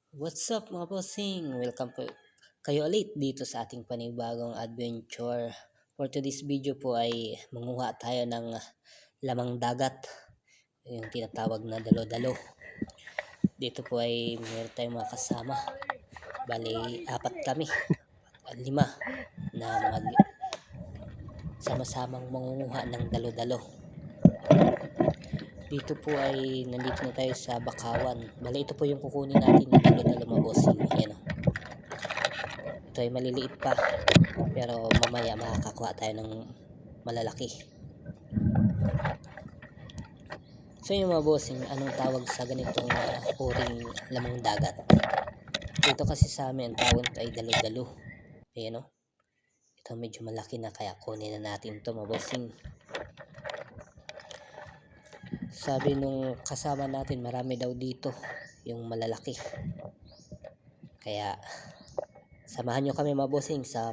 What's up mga bossing? Welcome po kayo ulit dito sa ating panibagong adventure. For today's video po ay manguha tayo ng lamang dagat, yung tinatawag na dalo-dalo. Dito po ay meron tayong mga kasama. Bali, apat kami, lima na sama-samang mangunguha ng dalo-dalo. Dito po ay nandito na tayo sa Bakawan. Bali, ito po yung kukunin natin na dalo-dalo mga bossing. Yan o. Ito ay maliliit pa, pero mamaya makakakuha tayo ng malalaki. So yung mga bossing, anong tawag sa ganitong uring lamang dagat? Dito kasi sa amin ang tawag ito ay dalo-dalo. Ayan o. Ito medyo malaki na, kaya kunin na natin ito mga bossing. Sabi nung kasama natin, marami daw dito yung malalaki. Kaya samahan nyo kami mga bossing sa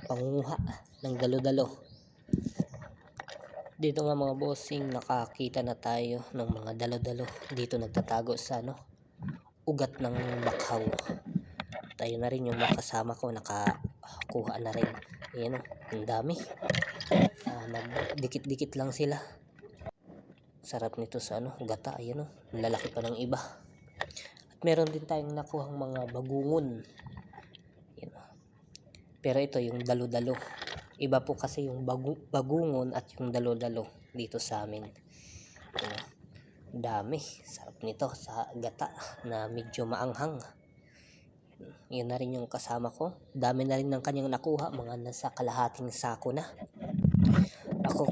pangunguha ng dalo-dalo. Dito nga mga bossing, nakakita na tayo ng mga dalo-dalo. Dito nagtatago sa ugat ng bakhaw. Tayo na rin yung makasama ko, nakakuha na rin. Ayan o, ang dami. Nagdikit-dikit lang sila. Sarap nito sa gata. Ayan o, ang lalaki pa ng iba. At meron din tayong nakuhang mga bagungon. Ayan o. Pero ito yung dalo-dalo. Iba po kasi yung bagungon at yung dalo-dalo dito sa amin. Ayan, dami. Sarap nito sa gata na medyo maanghang. Yun na rin yung kasama ko. Dami na rin ng kanyang nakuha. Mga nasa kalahating sako na. Ako,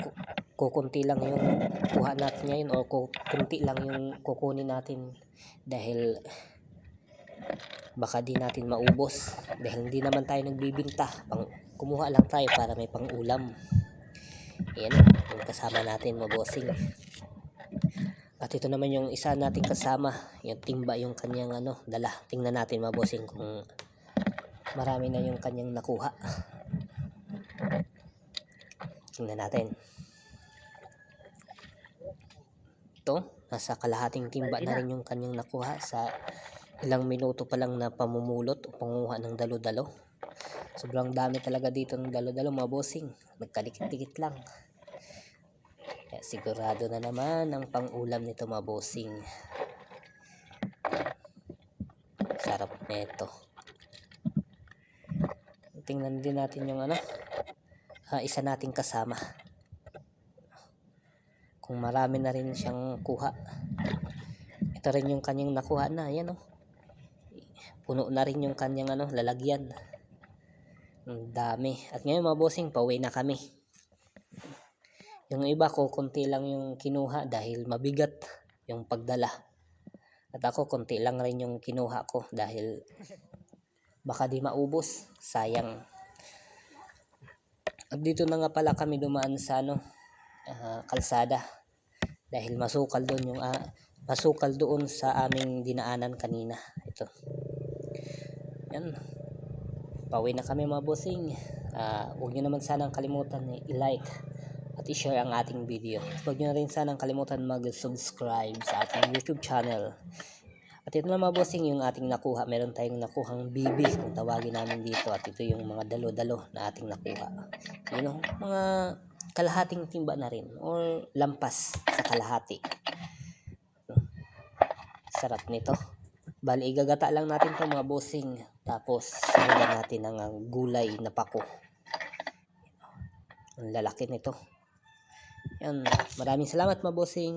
kukunti lang yung kuha natin ngayon, o kunti lang yung kukunin natin dahil baka di natin maubos, dahil hindi naman tayo nagbibinta. Kumuha lang tayo para may pang ulam. Ayan yung kasama natin mga bossing. At ito naman yung isa nating kasama, yung timba yung kanyang dala. Tingnan natin mga bossing kung marami na yung kanyang nakuha. Tingnan natin. Ito, nasa kalahating timba na rin yung kanyang nakuha sa ilang minuto pa lang na pamumulot o panguha ng dalo-dalo. Sobrang dami talaga dito ng dalo-dalo mga bossing. Nagkadikit-dikit lang. Kaya sigurado na naman ang pang-ulam nito mga bossing. Sarap nito. Tingnan din natin yung isa nating kasama. Kung marami na rin siyang kuha. Ito rin yung kanyang nakuha na. Ayan o. Puno na rin yung kanyang lalagyan. Ang dami. At ngayon mga bossing, pauwi na kami. Yung iba ko, konti lang yung kinuha dahil mabigat yung pagdala. At ako, konti lang rin yung kinuha ko dahil baka di maubos. Sayang. At dito na nga pala kami dumaan sa kalsada dahil masukal doon sa aming dinaanan kanina. Ito. Yan. Pauwi na kami mga bossing. Huwag nyo naman sanang kalimutan i-like at i-share ang ating video. Huwag nyo na rin sanang kalimutan mag-subscribe sa ating YouTube channel. At ito na mga bossing yung ating nakuha. Meron tayong nakuhang bibi kung tawagin namin dito. At ito yung mga dalo-dalo na ating nakuha. Yun o, mga kalahating timba na rin or lampas sa kalahati. Sarap nito. Bali, igagata lang natin ito mga bossing. Tapos sundan natin ang gulay na pako. Ang lalaki nito. Yan. Maraming salamat mga bossing.